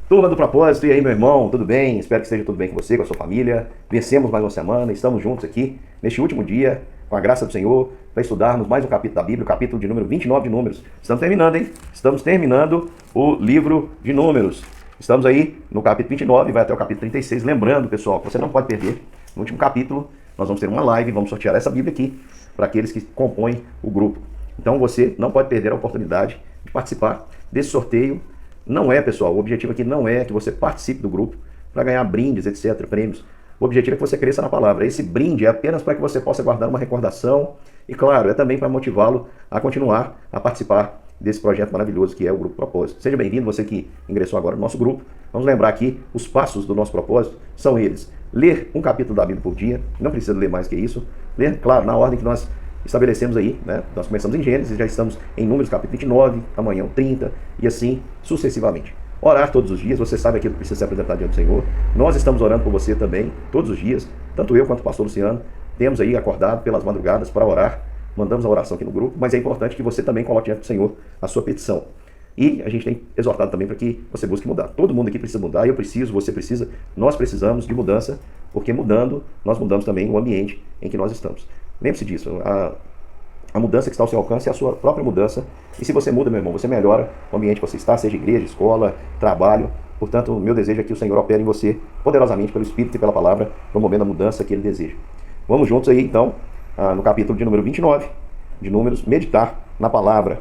Turma do Propósito, e aí meu irmão, tudo bem? Espero que esteja tudo bem com você, com a sua família. Vencemos mais uma semana, estamos juntos aqui neste último dia, com a graça do Senhor, para estudarmos mais um capítulo da Bíblia, o capítulo de número 29 de Números. Estamos terminando, hein? Estamos terminando o livro de Números. Estamos aí no capítulo 29, vai até o capítulo 36. Lembrando, pessoal, você não pode perder, no último capítulo, nós vamos ter uma live, vamos sortear essa Bíblia aqui para aqueles que compõem o grupo. Então você não pode perder a oportunidade de participar desse sorteio. Não é, pessoal, o objetivo aqui não é que você participe do grupo para ganhar brindes, etc., prêmios. O objetivo é que você cresça na palavra. Esse brinde é apenas para que você possa guardar uma recordação e, claro, é também para motivá-lo a continuar a participar desse projeto maravilhoso que é o Grupo Propósito. Seja bem-vindo, você que ingressou agora no nosso grupo. Vamos lembrar aqui, os passos do nosso propósito são eles. Ler um capítulo da Bíblia por dia, não precisa ler mais que isso. Ler, claro, na ordem que nós estabelecemos aí, né? Nós começamos em Gênesis, já estamos em Números capítulo 29, amanhã o 30 e assim sucessivamente. Orar todos os dias, você sabe aquilo que precisa ser apresentado diante do Senhor. Nós estamos orando por você também, todos os dias, tanto eu quanto o pastor Luciano, temos aí acordado pelas madrugadas para orar, mandamos a oração aqui no grupo, mas é importante que você também coloque diante do Senhor a sua petição. E a gente tem exortado também para que você busque mudar. Todo mundo aqui precisa mudar, eu preciso, você precisa, nós precisamos de mudança, porque mudando, nós mudamos também o ambiente em que nós estamos. Lembre-se disso, a mudança que está ao seu alcance é a sua própria mudança. E se você muda, meu irmão, você melhora o ambiente que você está, seja igreja, escola, trabalho. Portanto, o meu desejo é que o Senhor opere em você poderosamente pelo Espírito e pela palavra, promovendo a mudança que Ele deseja. Vamos juntos aí, então, no capítulo de número 29, de Números, meditar na palavra.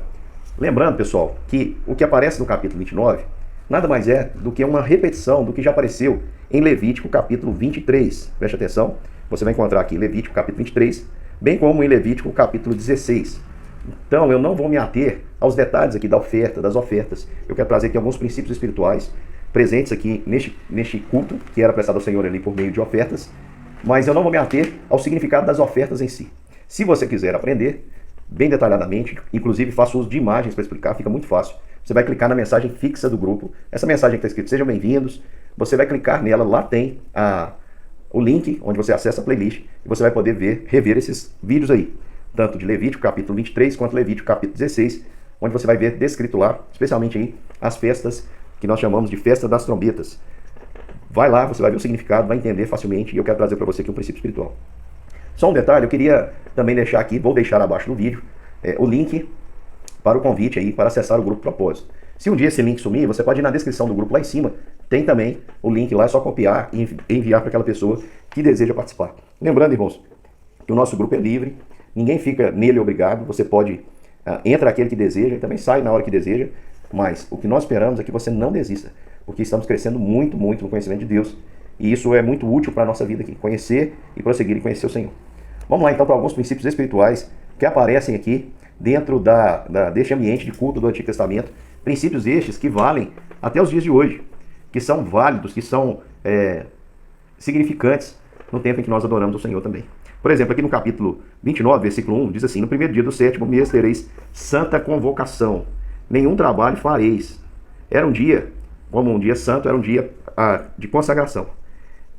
Lembrando, pessoal, que o que aparece no capítulo 29 nada mais é do que uma repetição do que já apareceu em Levítico capítulo 23. Preste atenção, você vai encontrar aqui Levítico capítulo 23, bem como em Levítico capítulo 16. Então eu não vou me ater aos detalhes aqui da oferta, das ofertas. Eu quero trazer aqui alguns princípios espirituais presentes aqui neste culto, que era prestado ao Senhor ali por meio de ofertas, mas eu não vou me ater ao significado das ofertas em si. Se você quiser aprender bem detalhadamente, inclusive faço uso de imagens para explicar, fica muito fácil. Você vai clicar na mensagem fixa do grupo, essa mensagem que está escrito "Sejam bem-vindos", você vai clicar nela, lá tem o link onde você acessa a playlist e você vai poder rever esses vídeos aí, tanto de Levítico capítulo 23 quanto Levítico capítulo 16, onde você vai ver descrito lá, especialmente aí, as festas que nós chamamos de festa das trombetas. Vai lá, você vai ver o significado, vai entender facilmente, e eu quero trazer para você aqui um princípio espiritual. Só um detalhe, eu queria também deixar aqui, vou deixar abaixo do vídeo, o link para o convite aí, para acessar o Grupo Propósito. Se um dia esse link sumir, você pode ir na descrição do grupo lá em cima, tem também o link lá, é só copiar e enviar para aquela pessoa que deseja participar. Lembrando, irmãos, que o nosso grupo é livre, ninguém fica nele obrigado, você pode, entra aquele que deseja e também sai na hora que deseja, mas o que nós esperamos é que você não desista, porque estamos crescendo muito, muito no conhecimento de Deus, e isso é muito útil para a nossa vida aqui, conhecer e prosseguir e conhecer o Senhor. Vamos lá então para alguns princípios espirituais que aparecem aqui dentro deste ambiente de culto do Antigo Testamento, princípios estes que valem até os dias de hoje, que são válidos, que são significantes no tempo em que nós adoramos o Senhor também. Por exemplo, aqui no capítulo 29, versículo 1, diz assim: "No primeiro dia do sétimo mês tereis santa convocação, nenhum trabalho fareis." Era um dia, como um dia santo, era um dia de consagração.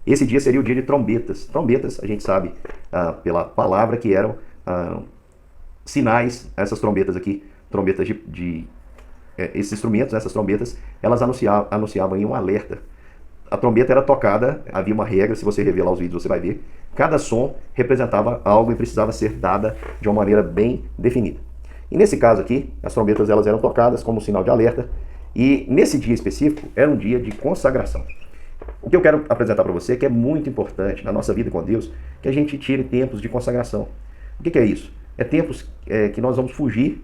Esse dia seria o dia de trombetas. Trombetas, a gente sabe pela palavra que eram sinais, essas trombetas aqui, trombetas esses instrumentos, essas trombetas, elas anunciavam em um alerta. A trombeta era tocada, havia uma regra, se você revelar os vídeos você vai ver. Cada som representava algo e precisava ser dada de uma maneira bem definida. E nesse caso aqui, as trombetas elas eram tocadas como sinal de alerta, e nesse dia específico era um dia de consagração. O que eu quero apresentar para você é que é muito importante na nossa vida com Deus que a gente tire tempos de consagração. O que é isso? É tempos que nós vamos fugir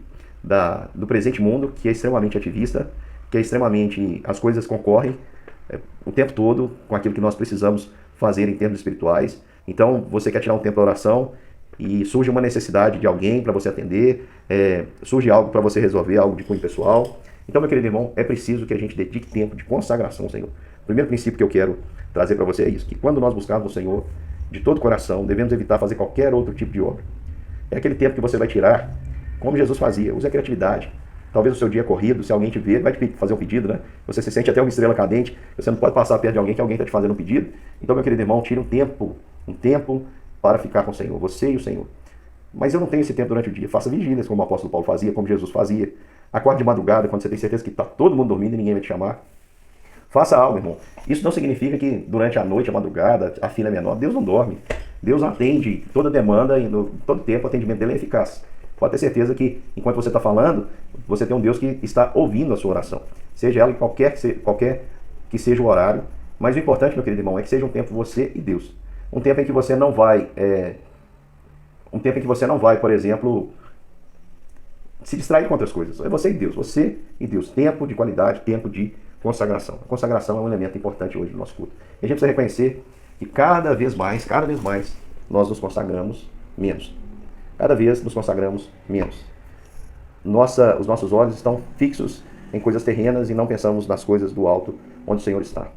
do presente mundo, que é extremamente ativista, que é extremamente, as coisas concorrem o tempo todo com aquilo que nós precisamos fazer em termos espirituais. Então, você quer tirar um tempo para oração e surge uma necessidade de alguém para você atender, surge algo para você resolver, algo de cunho pessoal. Então, meu querido irmão, é preciso que a gente dedique tempo de consagração ao Senhor. O primeiro princípio que eu quero trazer para você é isso, que quando nós buscarmos o Senhor de todo o coração, devemos evitar fazer qualquer outro tipo de obra. É aquele tempo que você vai tirar, como Jesus fazia, use a criatividade. Talvez o seu dia é corrido, se alguém te ver, vai te fazer um pedido, né? Você se sente até uma estrela cadente, você não pode passar perto de alguém que alguém está te fazendo um pedido. Então, meu querido irmão, tire um tempo para ficar com o Senhor, você e o Senhor. Mas eu não tenho esse tempo durante o dia. Faça vigílias, como o apóstolo Paulo fazia, como Jesus fazia. Acorde de madrugada, quando você tem certeza que está todo mundo dormindo e ninguém vai te chamar. Faça algo, irmão. Isso não significa que durante a noite, a madrugada, a fila é menor. Deus não dorme. Deus atende toda demanda e todo tempo o atendimento dele é eficaz. Pode ter certeza que, enquanto você está falando, você tem um Deus que está ouvindo a sua oração. Seja ela em qualquer que seja o horário. Mas o importante, meu querido irmão, é que seja um tempo você e Deus. Um tempo em que você não vai, por exemplo, se distrair com outras coisas. É você e Deus. Você e Deus. Tempo de qualidade, tempo de consagração. A consagração é um elemento importante hoje no nosso culto. E a gente precisa reconhecer que cada vez mais, nós nos consagramos menos. Cada vez nos consagramos menos. Os nossos olhos estão fixos em coisas terrenas e não pensamos nas coisas do alto, onde o Senhor está.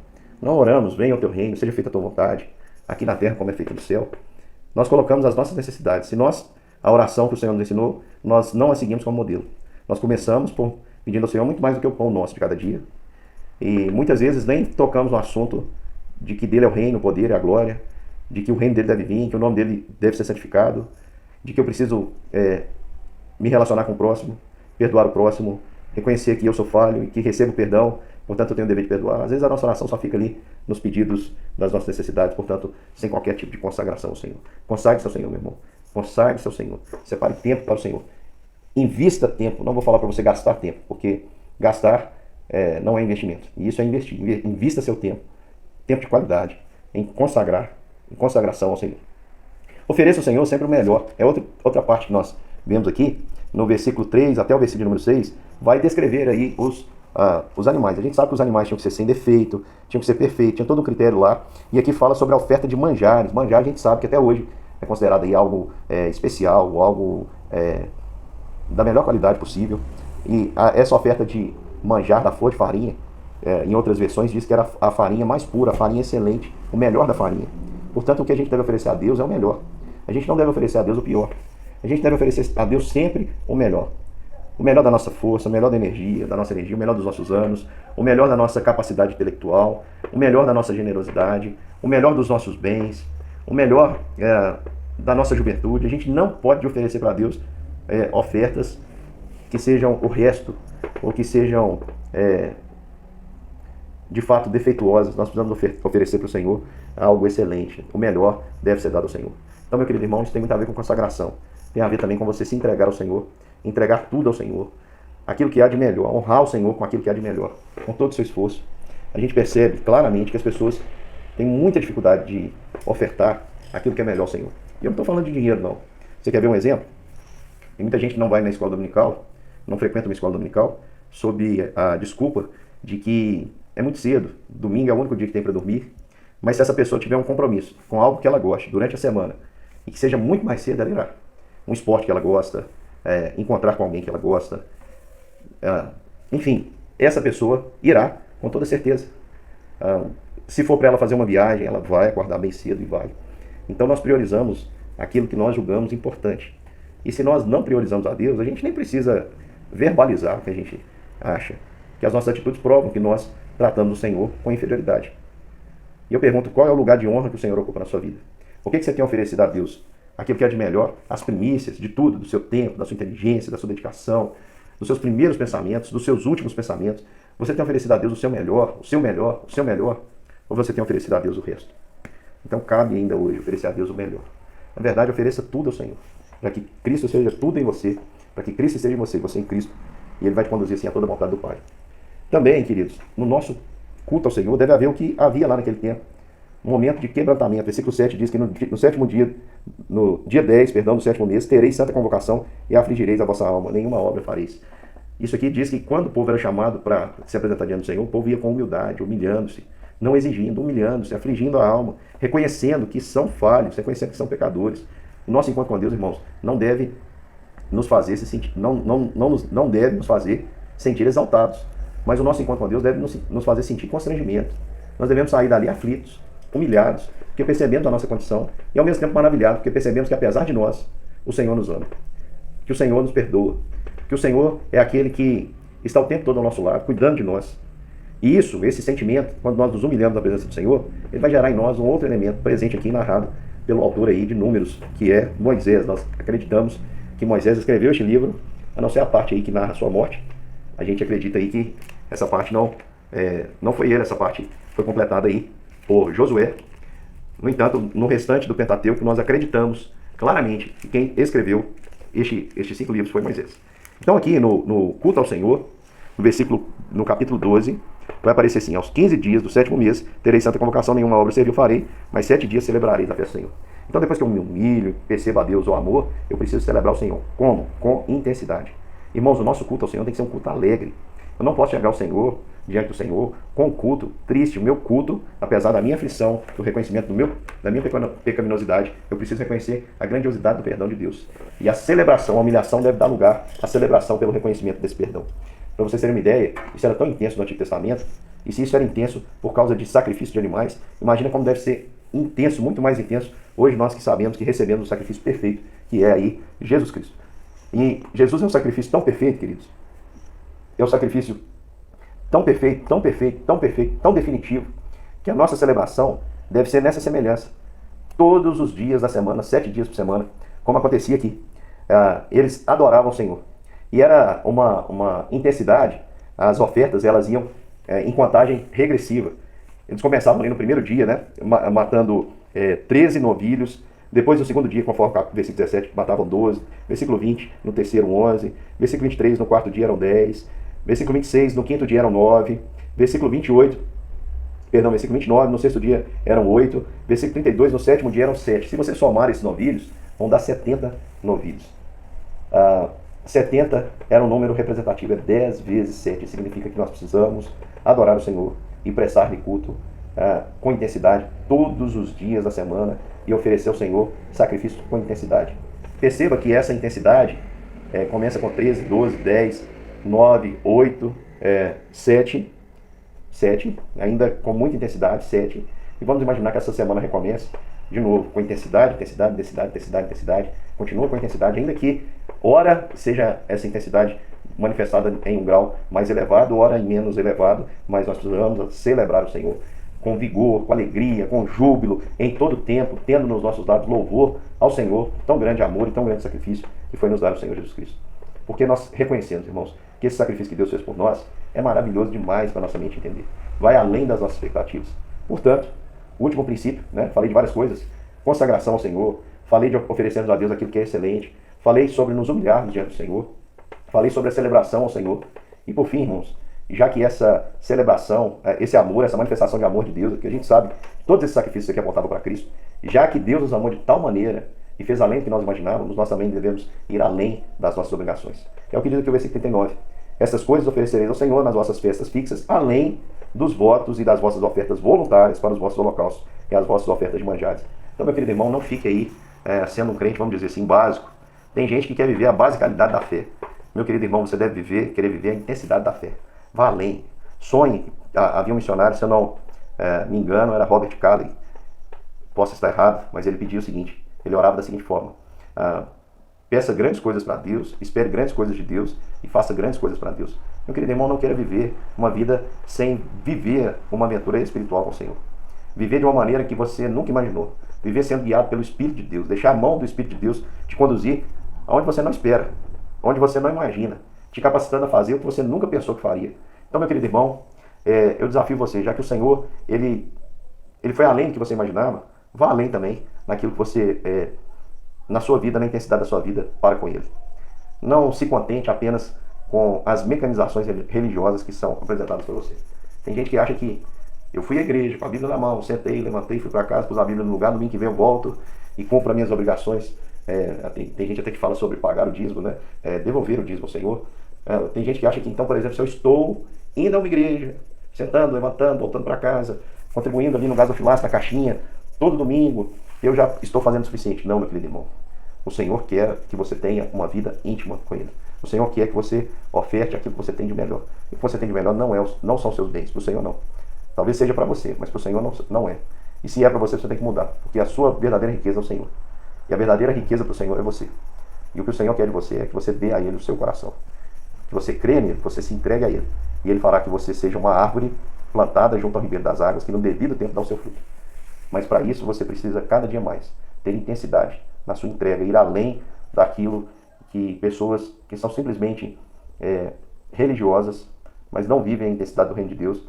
Não oramos, venha o teu reino, seja feita a tua vontade, aqui na terra como é feita no céu. Nós colocamos as nossas necessidades. Se a oração que o Senhor nos ensinou, nós não a seguimos como modelo. Nós começamos pedindo ao Senhor muito mais do que o pão nosso de cada dia. E muitas vezes nem tocamos no assunto de que dele é o reino, o poder e a glória, de que o reino dele deve vir, que o nome dele deve ser santificado, de que eu preciso me relacionar com o próximo, perdoar o próximo, reconhecer que eu sou falho e que recebo perdão, portanto eu tenho o dever de perdoar. Às vezes a nossa oração só fica ali nos pedidos das nossas necessidades, portanto, sem qualquer tipo de consagração ao Senhor. Consagre-se ao Senhor, meu irmão. Consagre-se ao Senhor. Separe tempo para o Senhor. Invista tempo. Não vou falar para você gastar tempo, porque gastar não é investimento. E isso é investir. Invista seu tempo de qualidade, em consagração ao Senhor. Ofereça ao Senhor sempre o melhor. É outra parte que nós vemos aqui, no versículo 3 até o versículo número 6, vai descrever aí os animais. A gente sabe que os animais tinham que ser sem defeito, tinham que ser perfeitos, tinha todo um critério lá. E aqui fala sobre a oferta de manjares. Manjar a gente sabe que até hoje é considerado aí algo especial, algo da melhor qualidade possível. E essa oferta de manjar da flor de farinha, em outras versões diz que era a farinha mais pura, a farinha excelente, o melhor da farinha. Portanto, o que a gente deve oferecer a Deus é o melhor. A gente não deve oferecer a Deus o pior. A gente deve oferecer a Deus sempre o melhor. O melhor da nossa força, o melhor da nossa energia, o melhor dos nossos anos, o melhor da nossa capacidade intelectual, o melhor da nossa generosidade, o melhor dos nossos bens, o melhor da nossa juventude. A gente não pode oferecer para Deus ofertas que sejam o resto, ou que sejam de fato defeituosas. Nós precisamos oferecer para o Senhor algo excelente. O melhor deve ser dado ao Senhor. Então, meu querido irmão, isso tem muito a ver com consagração. Tem a ver também com você se entregar ao Senhor, entregar tudo ao Senhor, aquilo que há de melhor, honrar o Senhor com aquilo que há de melhor, com todo o seu esforço. A gente percebe claramente que as pessoas têm muita dificuldade de ofertar aquilo que é melhor ao Senhor. E eu não estou falando de dinheiro, não. Você quer ver um exemplo? Tem muita gente que não vai na escola dominical, não frequenta uma escola dominical, sob a desculpa de que é muito cedo, domingo é o único dia que tem para dormir. Mas se essa pessoa tiver um compromisso com algo que ela goste durante a semana, e que seja muito mais cedo, ela irá. Um esporte que ela gosta, encontrar com alguém que ela gosta, enfim, essa pessoa irá, com toda certeza. Se for para ela fazer uma viagem, ela vai acordar bem cedo e vai. Então nós priorizamos aquilo que nós julgamos importante. E se nós não priorizamos a Deus, a gente nem precisa verbalizar o que a gente acha, que as nossas atitudes provam que nós tratamos o Senhor com inferioridade. E eu pergunto, qual é o lugar de honra que o Senhor ocupa na sua vida? O que você tem oferecido a Deus? Aquilo que é de melhor, as primícias de tudo, do seu tempo, da sua inteligência, da sua dedicação, dos seus primeiros pensamentos, dos seus últimos pensamentos. Você tem oferecido a Deus o seu melhor, ou você tem oferecido a Deus o resto? Então cabe ainda hoje oferecer a Deus o melhor. Na verdade, ofereça tudo ao Senhor, para que Cristo seja tudo em você, para que Cristo seja em você, você em Cristo, e Ele vai te conduzir assim a toda a vontade do Pai. Também, queridos, no nosso culto ao Senhor deve haver o que havia lá naquele tempo, um momento de quebrantamento. Versículo 7 diz que no sétimo dia, no dia 10, do sétimo mês, tereis santa convocação e afligireis a vossa alma, nenhuma obra fareis. Isso aqui diz que quando o povo era chamado para se apresentar diante do Senhor, o povo ia com humildade, humilhando-se, não exigindo, humilhando-se, afligindo a alma, reconhecendo que são falhos, reconhecendo que são pecadores. O nosso encontro com Deus, irmãos, não deve nos fazer se sentir, não deve nos fazer sentir exaltados, mas o nosso encontro com Deus deve nos fazer sentir constrangimento. Nós devemos sair dali aflitos, humilhados, porque percebemos a nossa condição, e ao mesmo tempo maravilhados, porque percebemos que apesar de nós, o Senhor nos ama, que o Senhor nos perdoa, que o Senhor é aquele que está o tempo todo ao nosso lado, cuidando de nós. E isso, esse sentimento, quando nós nos humilhamos na presença do Senhor, ele vai gerar em nós um outro elemento presente aqui, narrado pelo autor aí de Números, que é Moisés. Nós acreditamos que Moisés escreveu este livro, a não ser a parte aí que narra a sua morte. A gente acredita aí que essa parte não Não foi ele, essa parte foi completada aí por Josué. No entanto, no restante do Pentateuco, nós acreditamos claramente que quem escreveu estes 5 livros foi Moisés. Então aqui no culto ao Senhor, no capítulo 12, vai aparecer assim: aos 15 dias do 7º mês, terei santa convocação, nenhuma obra servil farei, mas 7 dias celebrarei da festa do Senhor. Então depois que eu me humilho, percebo a Deus o amor, eu preciso celebrar o Senhor. Como? Com intensidade. Irmãos, o nosso culto ao Senhor tem que ser um culto alegre. Eu não posso chegar ao Senhor, diante do Senhor, com um culto triste. O meu culto, apesar da minha aflição, do reconhecimento da minha pecaminosidade, eu preciso reconhecer a grandiosidade do perdão de Deus. E a celebração, a humilhação deve dar lugar à celebração pelo reconhecimento desse perdão. Para vocês terem uma ideia, isso era tão intenso no Antigo Testamento, e se isso era intenso por causa de sacrifício de animais, imagina como deve ser intenso, muito mais intenso, hoje nós que sabemos que recebemos o sacrifício perfeito, que é aí Jesus Cristo. E Jesus é um sacrifício tão perfeito, queridos. É um sacrifício tão perfeito, tão perfeito, tão perfeito, tão definitivo, que a nossa celebração deve ser nessa semelhança. Todos os dias da semana, 7 dias por semana, como acontecia aqui. Eles adoravam o Senhor. E era uma intensidade, as ofertas elas iam em contagem regressiva. Eles começavam ali no primeiro dia, né, matando 13 novilhos. Depois, no segundo dia, conforme o versículo 17, matavam 12. Versículo 20, no terceiro, 11. Versículo 23, no quarto dia eram 10. Versículo 26, no quinto dia eram 9. Versículo 28, versículo 29, no sexto dia eram 8. Versículo 32, no sétimo dia eram 7. Se você somar esses novilhos, vão dar 70 novilhos. 70 era um número representativo, é 10 vezes 7. Significa que nós precisamos adorar o Senhor e prestar-lhe culto com intensidade todos os dias da semana e oferecer ao Senhor sacrifício com intensidade. Perceba que essa intensidade começa com 13, 12, 10, 9, 8, 7, ainda com muita intensidade, 7. E vamos imaginar que essa semana recomece de novo com intensidade, intensidade, intensidade, intensidade, intensidade. Continua com intensidade, ainda que ora seja essa intensidade manifestada em um grau mais elevado, ora em menos elevado, mas nós precisamos celebrar o Senhor com vigor, com alegria, com júbilo, em todo tempo, tendo nos nossos lábios louvor ao Senhor, tão grande amor e tão grande sacrifício que foi nos dado o Senhor Jesus Cristo. Porque nós reconhecemos, irmãos, que esse sacrifício que Deus fez por nós é maravilhoso demais para a nossa mente entender. Vai além das nossas expectativas. Portanto, o último princípio, né? Falei de várias coisas. Consagração ao Senhor. Falei de oferecermos a Deus aquilo que é excelente. Falei sobre nos humilharmos diante do Senhor. Falei sobre a celebração ao Senhor. E por fim, irmãos, já que essa celebração, esse amor, essa manifestação de amor de Deus, que a gente sabe, todos esses sacrifícios aqui apontavam para Cristo, já que Deus nos amou de tal maneira e fez além do que nós imaginávamos, nós também devemos ir além das nossas obrigações. É o que diz aqui o versículo 39. Essas coisas oferecereis ao Senhor nas vossas festas fixas, além dos votos e das vossas ofertas voluntárias para os vossos holocaustos e as vossas ofertas de manjares. Então, meu querido irmão, não fique aí sendo um crente, vamos dizer assim, básico. Tem gente que quer viver a basicalidade da fé. Meu querido irmão, você deve querer viver a intensidade da fé. Vá além. Sonhe. Havia um missionário, se eu não me engano, era Robert Calley. Posso estar errado, mas ele pedia o seguinte. Ele orava da seguinte forma. Peça grandes coisas para Deus, espere grandes coisas de Deus e faça grandes coisas para Deus. Meu querido irmão, não queira viver uma vida sem viver uma aventura espiritual com o Senhor. Viver de uma maneira que você nunca imaginou. Viver sendo guiado pelo Espírito de Deus. Deixar a mão do Espírito de Deus te conduzir aonde você não espera, onde você não imagina, te capacitando a fazer o que você nunca pensou que faria. Então, meu querido irmão, eu desafio você, já que o Senhor, ele foi além do que você imaginava, vá além também naquilo que você, na sua vida, na intensidade da sua vida, para com Ele. Não se contente apenas com as mecanizações religiosas que são apresentadas por você. Tem gente que acha que eu fui à igreja, com a Bíblia na mão, sentei, levantei, fui para casa, pus a Bíblia no lugar, no domingo que vem eu volto e cumpro as minhas obrigações. Tem gente até que fala sobre pagar o dízimo, né? Devolver o dízimo ao Senhor. Tem gente que acha que, então, por exemplo, se eu estou indo a uma igreja, sentando, levantando, voltando para casa, contribuindo ali no gasofilaço, na caixinha, todo domingo, eu já estou fazendo o suficiente. Não, meu querido irmão. O Senhor quer que você tenha uma vida íntima com Ele. O Senhor quer que você oferte aquilo que você tem de melhor. E o que você tem de melhor não são seus bens, para o Senhor não. Talvez seja para você, mas para o Senhor não é. E se é para você, você tem que mudar, porque a sua verdadeira riqueza é o Senhor. E a verdadeira riqueza para o Senhor é você. E o que o Senhor quer de você é que você dê a Ele o seu coração. Que você crê nele, que você se entregue a Ele. E Ele fará que você seja uma árvore plantada junto ao ribeiro das águas, que no devido tempo dá o seu fruto. Mas para isso você precisa cada dia mais ter intensidade na sua entrega, ir além daquilo que pessoas que são simplesmente religiosas, mas não vivem a intensidade do reino de Deus,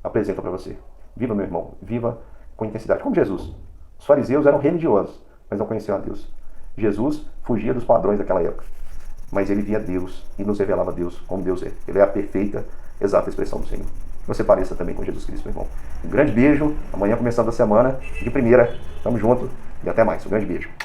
apresenta para você. Viva, meu irmão, viva com intensidade, como Jesus. Os fariseus eram religiosos, mas não conheciam a Deus. Jesus fugia dos padrões daquela época, mas ele via Deus e nos revelava Deus como Deus é. Ele é a perfeita, exata expressão do Senhor. Que você pareça também com Jesus Cristo, meu irmão. Um grande beijo. Amanhã começando a semana de primeira. Tamo junto e até mais. Um grande beijo.